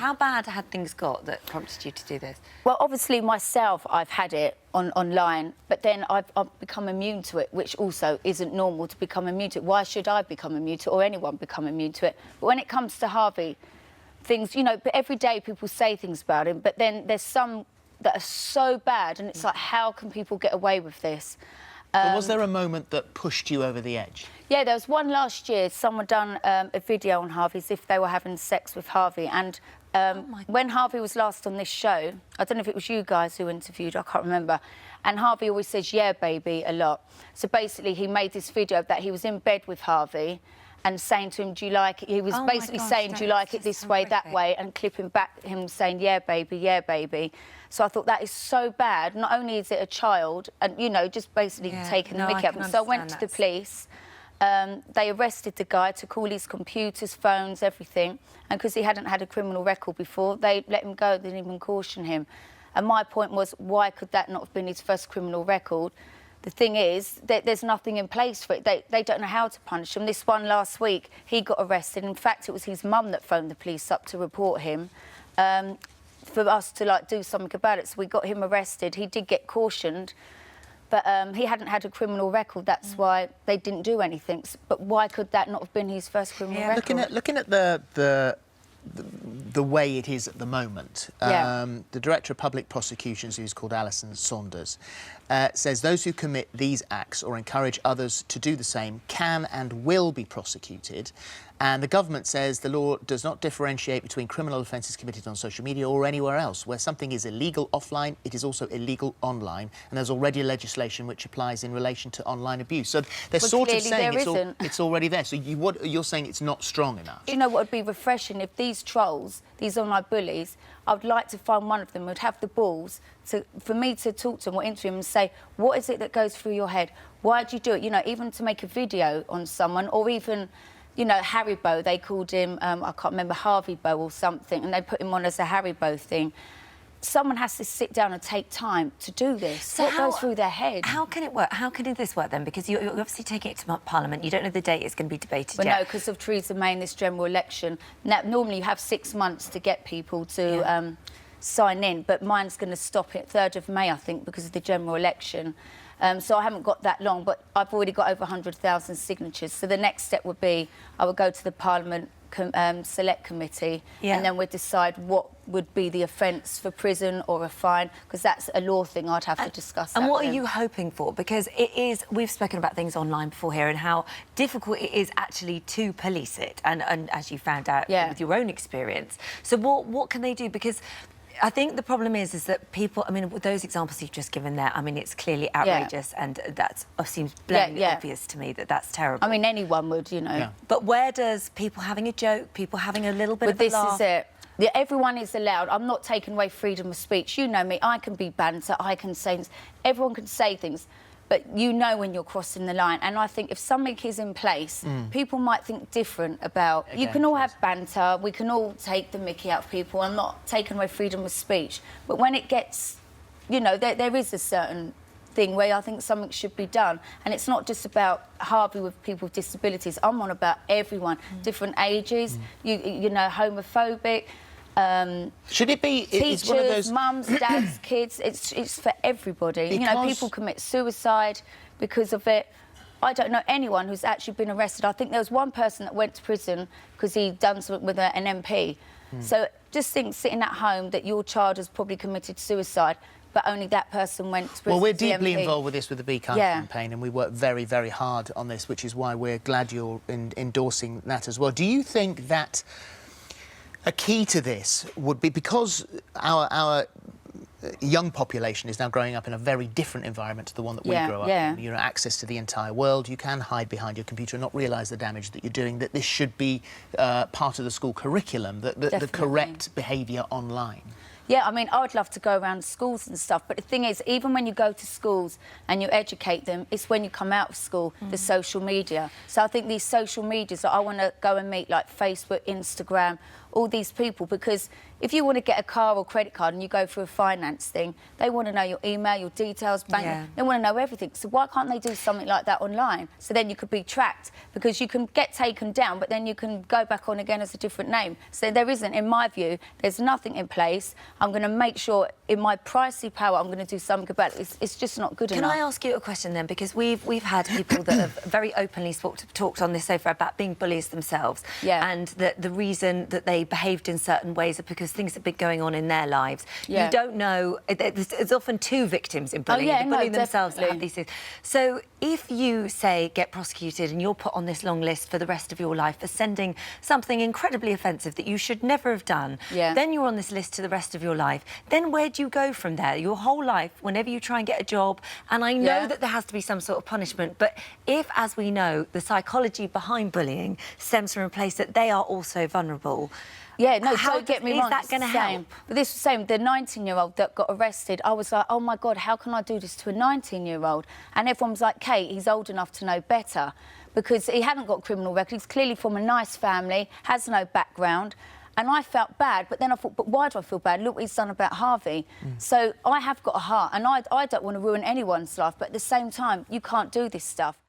How bad had things got that prompted you to do this? Well, obviously myself, I've had it online, but then I've become immune to it, which also isn't normal to become immune to it. Why should I become immune to it, or anyone become immune to it? But when it comes to Harvey, things, you know, but every day people say things about him, but then there's some that are so bad, and it's like, how can people get away with this? But was there a moment that pushed you over the edge? Yeah, there was one last year. Someone done a video on Harvey as if they were having sex with Harvey. And when Harvey was last on this show, I don't know if it was you guys who interviewed, I can't remember, and Harvey always says, yeah, baby, a lot. So basically, he made this video that he was in bed with Harvey and saying to him, do you like it? He was basically saying, do you like it this way, that way, and clipping back him saying, yeah, baby, yeah, baby. So I thought that is so bad. Not only is it a child, and, you know, just basically taking the mickey up. And so I went to the police. They arrested the guy, took all his computers, phones, everything. And because he hadn't had a criminal record before, they let him go. They didn't even caution him. And my point was, why could that not have been his first criminal record? The thing is, there's nothing in place for it. They don't know how to punish him. This one last week, he got arrested. In fact, it was his mum that phoned the police up to report him. For us to, like, do something about it. So we got him arrested. He did get cautioned, but he hadn't had a criminal record. That's why they didn't do anything. But why could that not have been his first criminal record? Looking at the way it is at the moment, the Director of Public Prosecutions, who's called Alison Saunders, says those who commit these acts or encourage others to do the same can and will be prosecuted. And the government says the law does not differentiate between criminal offences committed on social media or anywhere else. Where something is illegal offline, it is also illegal online. And there's already legislation which applies in relation to online abuse. So they're sort of saying it's already there. So you're saying it's not strong enough. Do you know what would be refreshing? If these trolls, these online bullies, I would like to find one of them who would have the balls for me to talk to them or interview them and say, what is it that goes through your head? Why do you do it? You know, even to make a video on someone, or even... You know, Haribo, they called him, I can't remember, Harvey Bow or something, and they put him on as a Haribo thing. Someone has to sit down and take time to do this. So what goes through their head? How can it work? How can this work, then? Because you're obviously taking it to Parliament. You don't know the date it's going to be debated yet. No, because of Theresa May in this general election. Now, normally you have 6 months to get people to sign in, but mine's going to stop at 3rd of May, I think, because of the general election. So I haven't got that long, but I've already got over 100,000 signatures. So the next step would be I would go to the Parliament Select Committee, and then we'd decide what would be the offence for prison or a fine, because that's a law thing. I'd have to discuss that. And what are you hoping for? Because it is, we've spoken about things online before here and how difficult it is actually to police it, and as you found out with your own experience. So what can they do? Because I think the problem is that people, I mean, with those examples you've just given there, I mean, it's clearly outrageous, and that seems blatantly obvious to me that that's terrible. I mean, anyone would, you know. Yeah. But where does people having a joke, people having a little bit of a laugh... But this is it. Everyone is allowed. I'm not taking away freedom of speech. You know me. I can be banter. I can say things. Everyone can say things. But you know when you're crossing the line. And I think if something is in place, people might think different about... Again, you can all have banter, we can all take the mickey out of people. I'm not taking away freedom of speech. But when it gets... You know, there is a certain thing where I think something should be done. And it's not just about Harvey with people with disabilities. I'm on about everyone, different ages, you know, homophobic... Should it be teachers, one of those... mums, dads, kids? It's for everybody. Because... You know, people commit suicide because of it. I don't know anyone who's actually been arrested. I think there was one person that went to prison because he'd done something with an MP. So just think, sitting at home, that your child has probably committed suicide, but only that person went to prison. Well, we're deeply involved with this with the Be Kind campaign, and we work very, very hard on this, which is why we're glad you're endorsing that as well. Do you think that a key to this would be, because our young population is now growing up in a very different environment to the one that we grew up in. You know, access to the entire world, you can hide behind your computer and not realise the damage that you're doing, that this should be part of the school curriculum, the correct behaviour online. Yeah, I mean, I would love to go around schools and stuff, but the thing is, even when you go to schools and you educate them, it's when you come out of school, the social media. So I think these social medias, I want to go and meet, like Facebook, Instagram, all these people, because if you want to get a car or credit card and you go through a finance thing, they want to know your email, your details, bank. They want to know everything. So why can't they do something like that online? So then you could be tracked, because you can get taken down, but then you can go back on again as a different name. So there isn't, in my view, there's nothing in place. I'm going to make sure in my pricey power I'm going to do something about it. It's just not good enough. Can I ask you a question then? Because we've had people that have very openly talked on this so far about being bullies themselves, and the reason that they behaved in certain ways are because things have been going on in their lives. You don't know. There's often two victims in bullying. The bully themselves that have these things. So if you say get prosecuted and you're put on this long list for the rest of your life for sending something incredibly offensive that you should never have done, then you're on this list to the rest of your life. Then where do you go from there? Your whole life, whenever you try and get a job, and I know that there has to be some sort of punishment, but if, as we know, the psychology behind bullying stems from a place that they are also vulnerable. Yeah, no, don't get me wrong. Is that going to help? But this was the same. The 19-year-old that got arrested, I was like, oh, my God, how can I do this to a 19-year-old? And everyone was like, Kate, he's old enough to know better, because he hadn't got a criminal record. He's clearly from a nice family, has no background. And I felt bad, but then I thought, but why do I feel bad? Look what he's done about Harvey. So I have got a heart, and I don't want to ruin anyone's life, but at the same time, you can't do this stuff.